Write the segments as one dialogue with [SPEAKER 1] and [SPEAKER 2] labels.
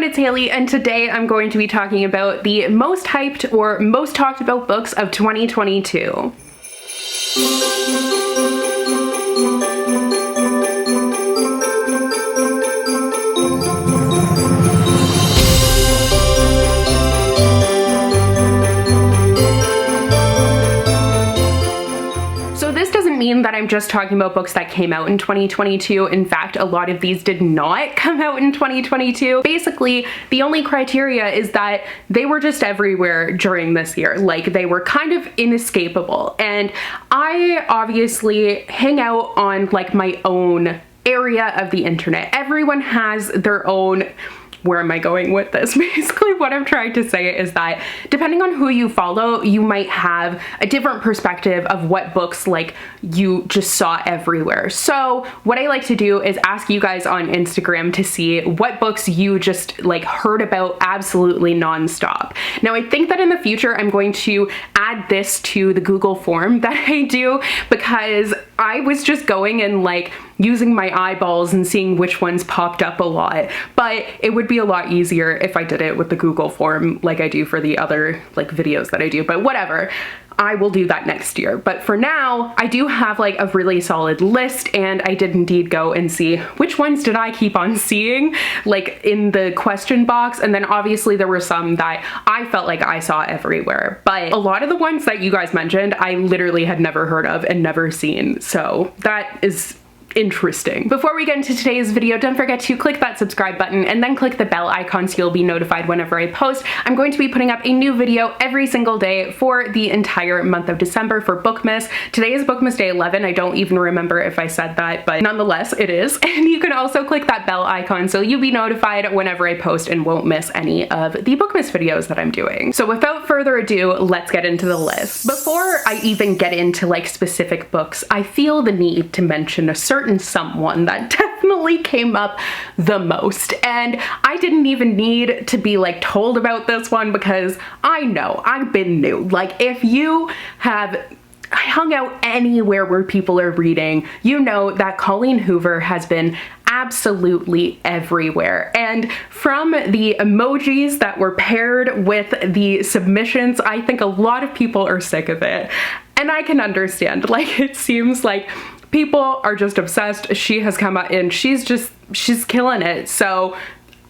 [SPEAKER 1] it's Hailey, and today I'm going to be talking about the most hyped or most talked about books of 2022. Mean that I'm just talking about books that came out in 2022. In fact, a lot of these did not come out in 2022. Basically, the only criteria is that they were just everywhere during this year. Like, they were kind of inescapable. And I obviously hang out on like my own area of the internet. Everyone has their own. Where am I going with this? Basically, what I'm trying to say is that depending on who you follow, you might have a different perspective of what books like you just saw everywhere. So what I like to do is ask you guys on Instagram to see what books you just like heard about absolutely nonstop. Now, I think that in the future, I'm going to add this to the Google form that I do, because I was just going and like using my eyeballs and seeing which ones popped up a lot, but it would be a lot easier if I did it with the Google form like I do for the other like videos that I do, but whatever. I will do that next year. But for now, I do have like a really solid list, and I did indeed go and see which ones did I keep on seeing like in the question box. And then obviously there were some that I felt like I saw everywhere, but a lot of the ones that you guys mentioned, I literally had never heard of and never seen. So that is interesting. Before we get into today's video, don't forget to click that subscribe button and then click the bell icon so you'll be notified whenever I post. I'm going to be putting up a new video every single day for the entire month of December for Bookmas. Today is Bookmas Day 11. I don't even remember if I said that, but nonetheless it is. And you can also click that bell icon so you'll be notified whenever I post and won't miss any of the Bookmas videos that I'm doing. So without further ado, let's get into the list. Before I even get into like specific books, I feel the need to mention a certain someone that definitely came up the most, and I didn't even need to be like told about this one because I know I've been new. Like, if you have hung out anywhere where people are reading, you know that Colleen Hoover has been absolutely everywhere. And from the emojis that were paired with the submissions, I think a lot of people are sick of it. And I can understand. Like, it seems like people are just obsessed. She has come out and she's killing it. So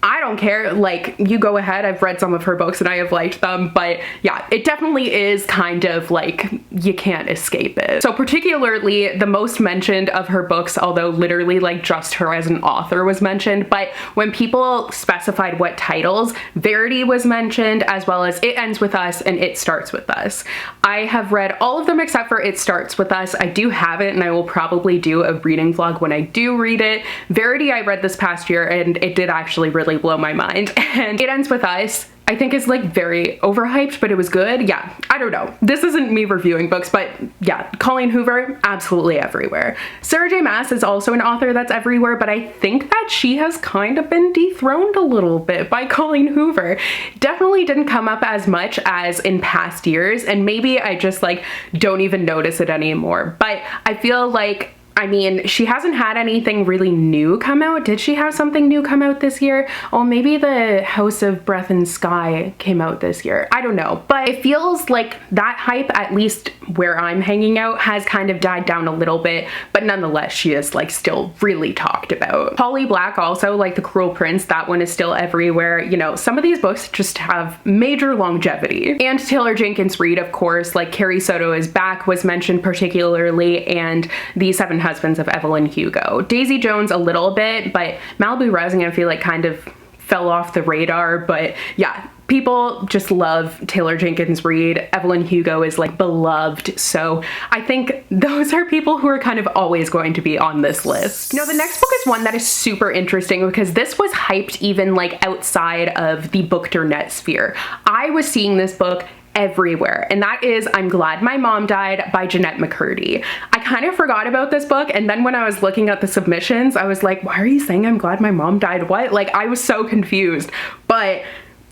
[SPEAKER 1] I don't care, like, you go ahead. I've read some of her books and I have liked them, but yeah, it definitely is kind of like, you can't escape it. So particularly the most mentioned of her books, although literally like just her as an author was mentioned, but when people specified what titles, Verity was mentioned, as well as It Ends With Us and It Starts With Us. I have read all of them except for It Starts With Us. I do have it and I will probably do a reading vlog when I do read it. Verity I read this past year and it did actually really blow my mind. And It Ends With Us, I think, is like very overhyped, but it was good. Yeah, I don't know. This isn't me reviewing books, but yeah, Colleen Hoover, absolutely everywhere. Sarah J. Maas is also an author that's everywhere, but I think that she has kind of been dethroned a little bit by Colleen Hoover. Definitely didn't come up as much as in past years, and maybe I just like don't even notice it anymore. But I feel like, I mean, she hasn't had anything really new come out. Did she have something new come out this year? Oh, maybe the House of Breath and Sky came out this year. I don't know. But it feels like that hype, at least where I'm hanging out, has kind of died down a little bit. But nonetheless, she is like still really talked about. h.leblanc also, like The Cruel Prince, that one is still everywhere. You know, some of these books just have major longevity. And Taylor Jenkins Reid, of course, like Carrie Soto Is Back was mentioned particularly, and The Seven Husbands of Evelyn Hugo. Daisy Jones a little bit, but Malibu Rising I feel like kind of fell off the radar. But yeah, people just love Taylor Jenkins Reid. Evelyn Hugo is like beloved. So I think those are people who are kind of always going to be on this list. You know, the next book is one that is super interesting because this was hyped even like outside of the Bookternet sphere. I was seeing this book everywhere, and that is I'm Glad My Mom Died by Jeanette McCurdy. I kind of forgot about this book, and then when I was looking at the submissions, I was like, why are you saying I'm glad my mom died? What? Like, I was so confused. But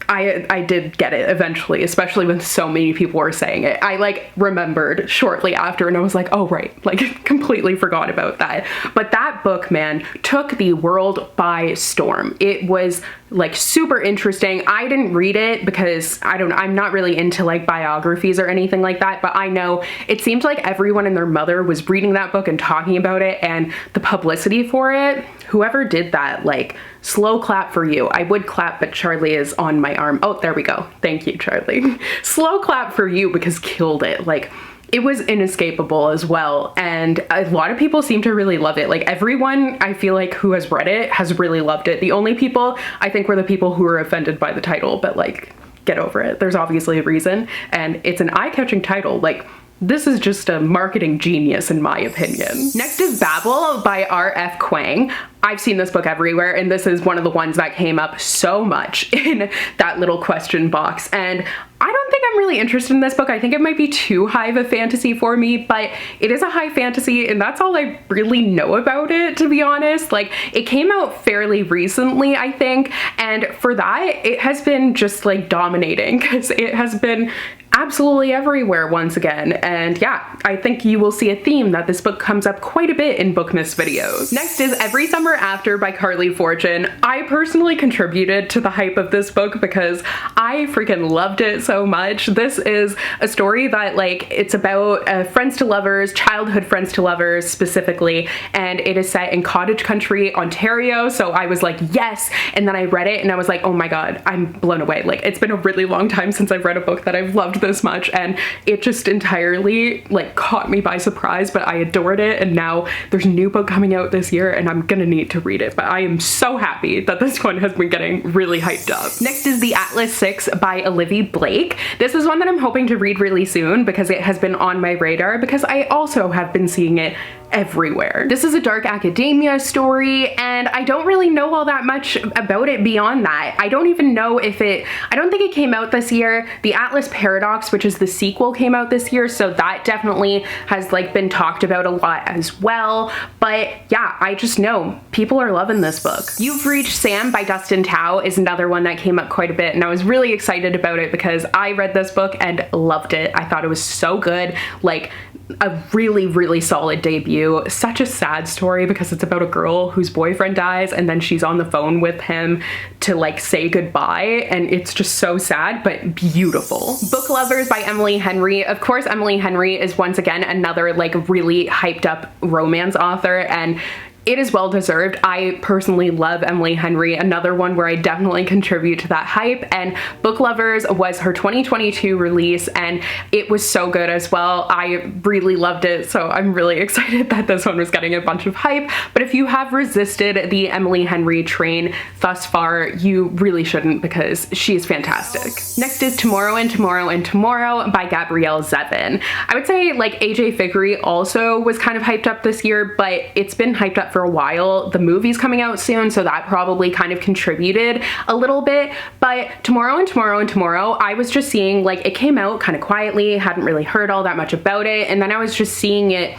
[SPEAKER 1] I did get it eventually, especially when so many people were saying it. I like remembered shortly after and I was like, oh right, like completely forgot about that. But that book, man, took the world by storm. It was like super interesting. I didn't read it because I'm not really into like biographies or anything like that, but I know it seemed like everyone and their mother was reading that book and talking about it, and the publicity for it, whoever did that, like, slow clap for you. I would clap, but Charlie is on my arm. Oh, there we go. Thank you, Charlie. Slow clap for you, because killed it. Like, it was inescapable as well, and a lot of people seem to really love it. Like, everyone I feel like who has read it has really loved it. The only people I think were the people who were offended by the title, but like, get over it. There's obviously a reason, and it's an eye-catching title. Like, this is just a marketing genius in my opinion. Next is Babel by R.F. Kuang. I've seen this book everywhere, and this is one of the ones that came up so much in that little question box, and I don't think I'm really interested in this book. I think it might be too high of a fantasy for me, but it is a high fantasy, and that's all I really know about it, to be honest. Like, it came out fairly recently, I think, and for that, it has been just like dominating, because it has been absolutely everywhere once again. And yeah, I think you will see a theme that this book comes up quite a bit in Bookmas videos. Next is Every Summer After by Carly Fortune. I personally contributed to the hype of this book because I freaking loved it so much. This is a story that, like, it's about friends to lovers, childhood friends to lovers specifically, and it is set in cottage country, Ontario. So I was like, yes. And then I read it and I was like, oh my God, I'm blown away. Like, it's been a really long time since I've read a book that I've loved this much, and it just entirely like caught me by surprise, but I adored it. And now there's a new book coming out this year and I'm gonna need to read it, but I am so happy that this one has been getting really hyped up. Next is The Atlas 6 by Olivia Blake. This is one that I'm hoping to read really soon because it has been on my radar, because I also have been seeing it everywhere. This is a dark academia story, and I don't really know all that much about it beyond that. I don't even know if I don't think it came out this year. The Atlas Paradox, which is the sequel, came out this year, so that definitely has like been talked about a lot as well. But yeah, I just know people are loving this book. You've Reached Sam by Dustin Tao is another one that came up quite a bit, and I was really excited about it because I read this book and loved it. I thought it was so good. Like, a really, really solid debut. Such a sad story because it's about a girl whose boyfriend dies and then she's on the phone with him to like say goodbye, and it's just so sad but beautiful. Book Lovers by Emily Henry. Of course, Emily Henry is once again another like really hyped up romance author, and it is well deserved. I personally love Emily Henry, another one where I definitely contribute to that hype, and Book Lovers was her 2022 release and it was so good as well. I really loved it, so I'm really excited that this one was getting a bunch of hype. But if you have resisted the Emily Henry train thus far, you really shouldn't, because she is fantastic. Next is Tomorrow and Tomorrow and Tomorrow by Gabrielle Zevin. I would say like AJ Figgery also was kind of hyped up this year, but it's been hyped up for a while. The movie's coming out soon, so that probably kind of contributed a little bit. But Tomorrow and Tomorrow and Tomorrow, I was just seeing, like, it came out kind of quietly, hadn't really heard all that much about it, and then I was just seeing it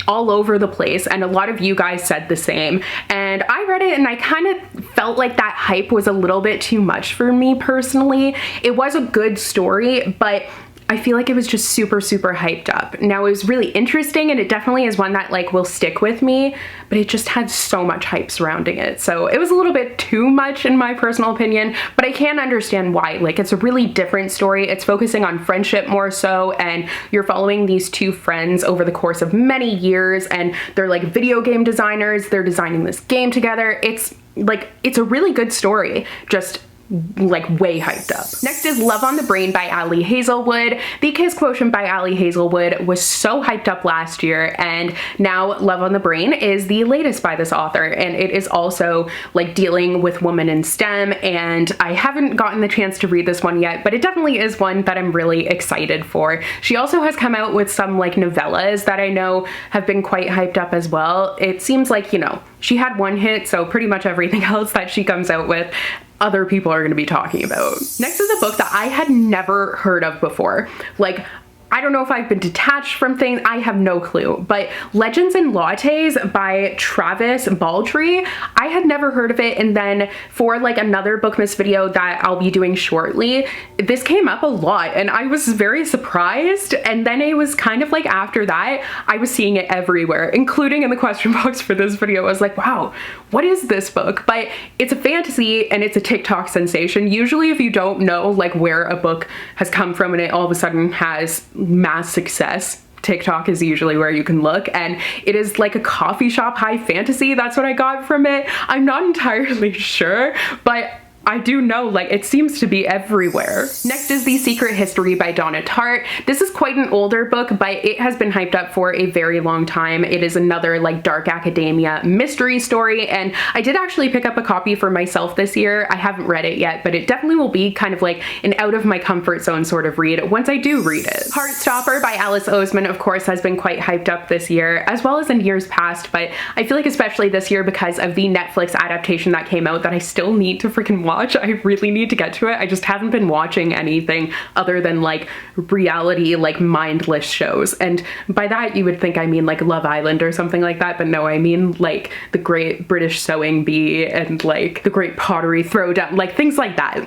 [SPEAKER 1] all over the place, and a lot of you guys said the same, and I read it and I kind of felt like that hype was a little bit too much for me personally. It was a good story, but I feel like it was just super, super hyped up. Now, it was really interesting, and it definitely is one that like will stick with me, but it just had so much hype surrounding it. So it was a little bit too much in my personal opinion, but I can understand why. Like, it's a really different story. It's focusing on friendship more so, and you're following these two friends over the course of many years, and they're like video game designers. They're designing this game together. It's like, it's a really good story, just like way hyped up. Next is Love on the Brain by Ali Hazelwood. The Kiss Quotient by Ali Hazelwood was so hyped up last year, and now Love on the Brain is the latest by this author, and it is also like dealing with women in STEM, and I haven't gotten the chance to read this one yet, but it definitely is one that I'm really excited for. She also has come out with some like novellas that I know have been quite hyped up as well. It seems like, you know, she had one hit, so pretty much everything else that she comes out with, other people are going to be talking about. Next is a book that I had never heard of before. Like, I don't know if I've been detached from things. I have no clue. But Legends and Lattes by Travis Baldry, I had never heard of it. And then for like another Bookmas video that I'll be doing shortly, this came up a lot and I was very surprised. And then it was kind of like after that, I was seeing it everywhere, including in the question box for this video. I was like, wow, what is this book? But it's a fantasy and it's a TikTok sensation. Usually if you don't know like where a book has come from and it all of a sudden has mass success, TikTok is usually where you can look, and it is like a coffee shop high fantasy. That's what I got from it. I'm not entirely sure, but I do know like it seems to be everywhere. Next is The Secret History by Donna Tartt. This is quite an older book, but it has been hyped up for a very long time. It is another like dark academia mystery story, and I did actually pick up a copy for myself this year. I haven't read it yet, but it definitely will be kind of like an out of my comfort zone sort of read once I do read it. Heartstopper by Alice Oseman, of course, has been quite hyped up this year, as well as in years past, but I feel like especially this year because of the Netflix adaptation that came out that I still need to freaking watch. I really need to get to it. I just haven't been watching anything other than like reality, like mindless shows. And by that you would think I mean like Love Island or something like that, but no, I mean like The Great British Sewing Bee and like The Great Pottery Throwdown, like things like that.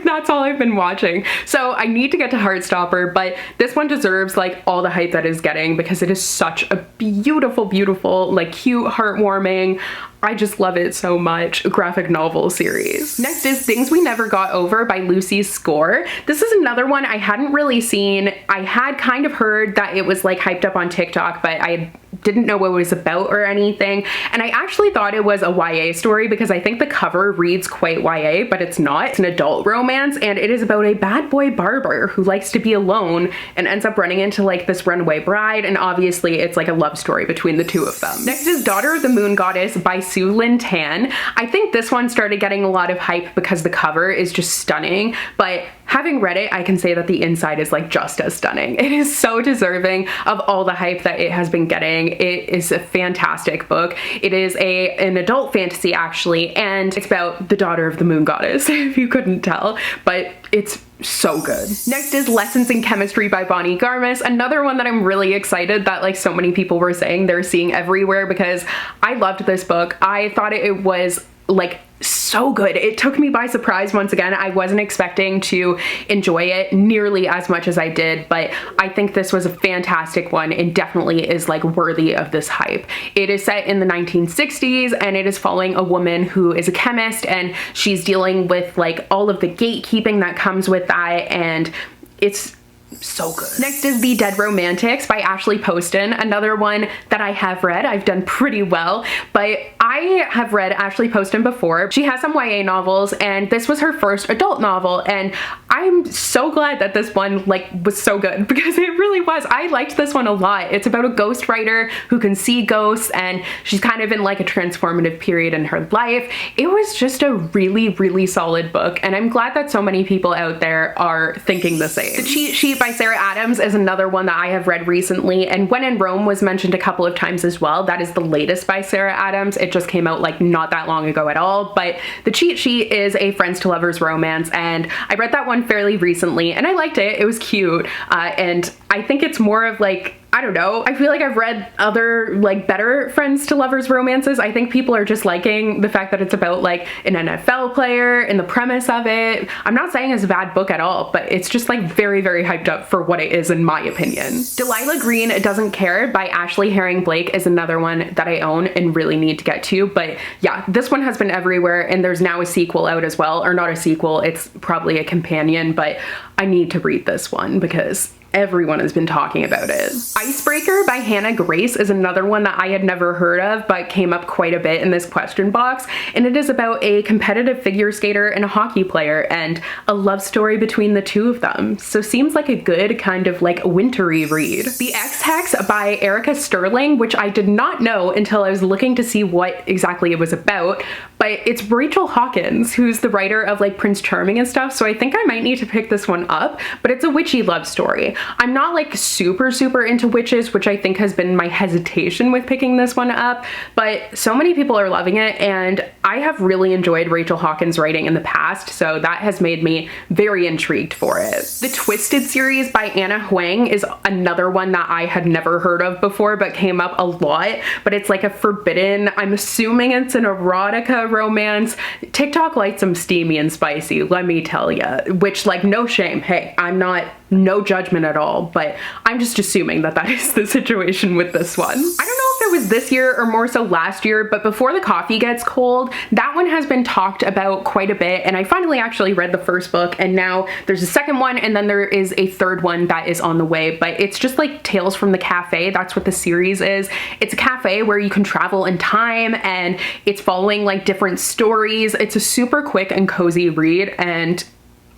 [SPEAKER 1] That's all I've been watching. So I need to get to Heartstopper, but this one deserves like all the hype that it's getting because it is such a beautiful, beautiful, like cute, heartwarming, I just love it so much, graphic novel series. Next is Things We Never Got Over by Lucy Score. This is another one I hadn't really seen. I had kind of heard that it was like hyped up on TikTok, but I didn't know what it was about or anything. And I actually thought it was a YA story because I think the cover reads quite YA, but it's not. It's an adult romance, and it is about a bad boy barber who likes to be alone and ends up running into like this runaway bride, and obviously it's like a love story between the two of them. Next is Daughter of the Moon Goddess by Sue Lynn Tan. I think this one started getting a lot of hype because the cover is just stunning, but having read it, I can say that the inside is like just as stunning. It is so deserving of all the hype that it has been getting. It is a fantastic book. It is an adult fantasy actually, and it's about the daughter of the moon goddess, if you couldn't tell, but it's so good. Next is Lessons in Chemistry by Bonnie Garmis, another one that I'm really excited that like so many people were saying they're seeing everywhere because I loved this book. I thought it was like so good. It took me by surprise once again. I wasn't expecting to enjoy it nearly as much as I did, but I think this was a fantastic one and definitely is like worthy of this hype. It is set in the 1960s and it is following a woman who is a chemist, and she's dealing with like all of the gatekeeping that comes with that, and it's so good. Next is The Dead Romantics by Ashley Poston, another one that I have read. I've done pretty well, but I have read Ashley Poston before. She has some YA novels, and this was her first adult novel, and I'm so glad that this one like was so good because it really was. I liked this one a lot. It's about a ghostwriter who can see ghosts, and she's kind of in like a transformative period in her life. It was just a really, really solid book, and I'm glad that so many people out there are thinking the same. The Cheat Sheet by Sarah Adams is another one that I have read recently, and When in Rome was mentioned a couple of times as well. That is the latest by Sarah Adams. It just came out like not that long ago at all, but The Cheat Sheet is a friends to lovers romance, and I read that one fairly recently and I liked it. It was cute, and I think it's more of like, I don't know, I feel like I've read other like better friends to lovers romances. I think people are just liking the fact that it's about like an NFL player and the premise of it. I'm not saying it's a bad book at all, but it's just like very, very hyped up for what it is in my opinion. Delilah Green Doesn't Care by Ashley Herring Blake is another one that I own and really need to get to, but yeah, this one has been everywhere, and there's now a sequel out as well, or not a sequel, it's probably a companion, but I need to read this one because everyone has been talking about it. Icebreaker by Hannah Grace is another one that I had never heard of but came up quite a bit in this question box, and it is about a competitive figure skater and a hockey player and a love story between the two of them. So seems like a good kind of like wintry read. The Ex Hex by Erica Sterling, which I did not know until I was looking to see what exactly it was about, but it's Rachel Hawkins, who's the writer of like Prince Charming and stuff, so I think I might need to pick this one up, but it's a witchy love story. I'm not like super into witches, which I think has been my hesitation with picking this one up, but so many people are loving it, and I have really enjoyed Rachel Hawkins' writing in the past, so that has made me very intrigued for it. The Twisted series by Anna Huang is another one that I had never heard of before but came up a lot, but it's like a forbidden, I'm assuming it's an erotica romance. TikTok likes them steamy and spicy, let me tell ya, which, like, no shame. Hey, I'm not, no judgment at all, but I'm just assuming that that is the situation with this one. I don't know if it was this year or more so last year, but Before the Coffee Gets Cold, that one has been talked about quite a bit, and I finally actually read the first book, and now there's a second one, and then there is a third one that is on the way, but it's just like Tales from the Cafe. That's what the series is. It's a cafe where you can travel in time, and it's following like different stories. It's a super quick and cozy read, and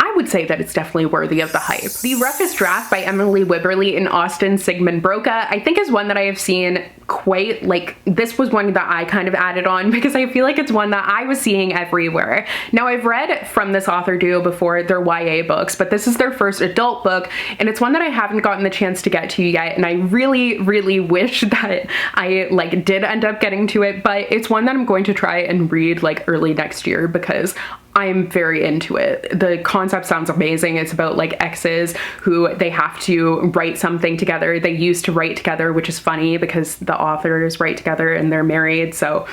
[SPEAKER 1] I would say that it's definitely worthy of the hype. The Roughest Draft by Emily Wibberley and Austin Sigmund Broca, I think is one that I have seen quite, like, this was one that I kind of added on because I feel like it's one that I was seeing everywhere. Now, I've read from this author duo before their YA books, but this is their first adult book, and it's one that I haven't gotten the chance to get to yet, and I really wish that I like did end up getting to it, but it's one that I'm going to try and read like early next year because I'm very into it. The concept sounds amazing. It's about like exes who they have to write something together. They used to write together, which is funny because the authors write together and they're married. So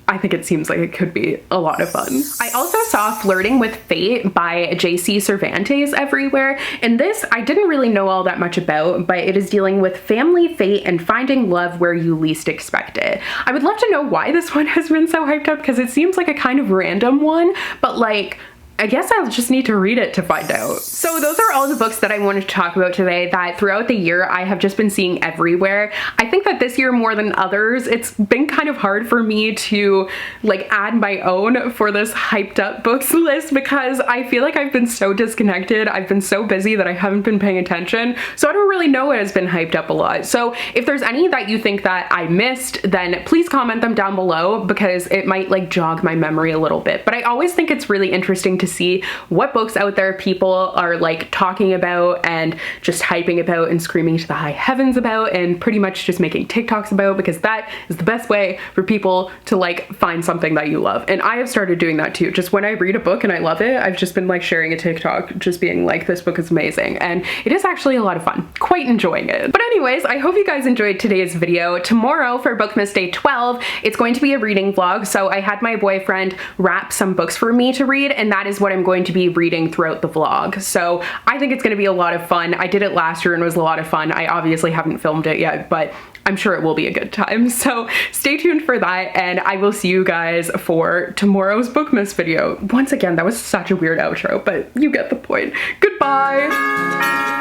[SPEAKER 1] I think it seems like it could be a lot of fun. I also saw Flirting with Fate by J.C. Cervantes everywhere, and this I didn't really know all that much about, but it is dealing with family, fate, and finding love where you least expect it. I would love to know why this one has been so hyped up because it seems like a kind of random one, but like, I guess I'll just need to read it to find out. So those are all the books that I wanted to talk about today that throughout the year I have just been seeing everywhere. I think that this year more than others, it's been kind of hard for me to like add my own for this hyped up books list because I feel like I've been so disconnected. I've been so busy that I haven't been paying attention. So I don't really know what has been hyped up a lot. So if there's any that you think that I missed, then please comment them down below because it might like jog my memory a little bit. But I always think it's really interesting to see what books out there people are like talking about and just hyping about and screaming to the high heavens about and pretty much just making TikToks about, because that is the best way for people to like find something that you love. And I have started doing that too. Just when I read a book and I love it, I've just been like sharing a TikTok, just being like, this book is amazing. And it is actually a lot of fun, quite enjoying it. But anyways, I hope you guys enjoyed today's video. Tomorrow for Bookmas Day 12, it's going to be a reading vlog. So I had my boyfriend wrap some books for me to read, and that is what I'm going to be reading throughout the vlog. So I think it's going to be a lot of fun. I did it last year and it was a lot of fun. I obviously haven't filmed it yet, but I'm sure it will be a good time. So stay tuned for that, and I will see you guys for tomorrow's Bookmas video. Once again, that was such a weird outro, but you get the point. Goodbye!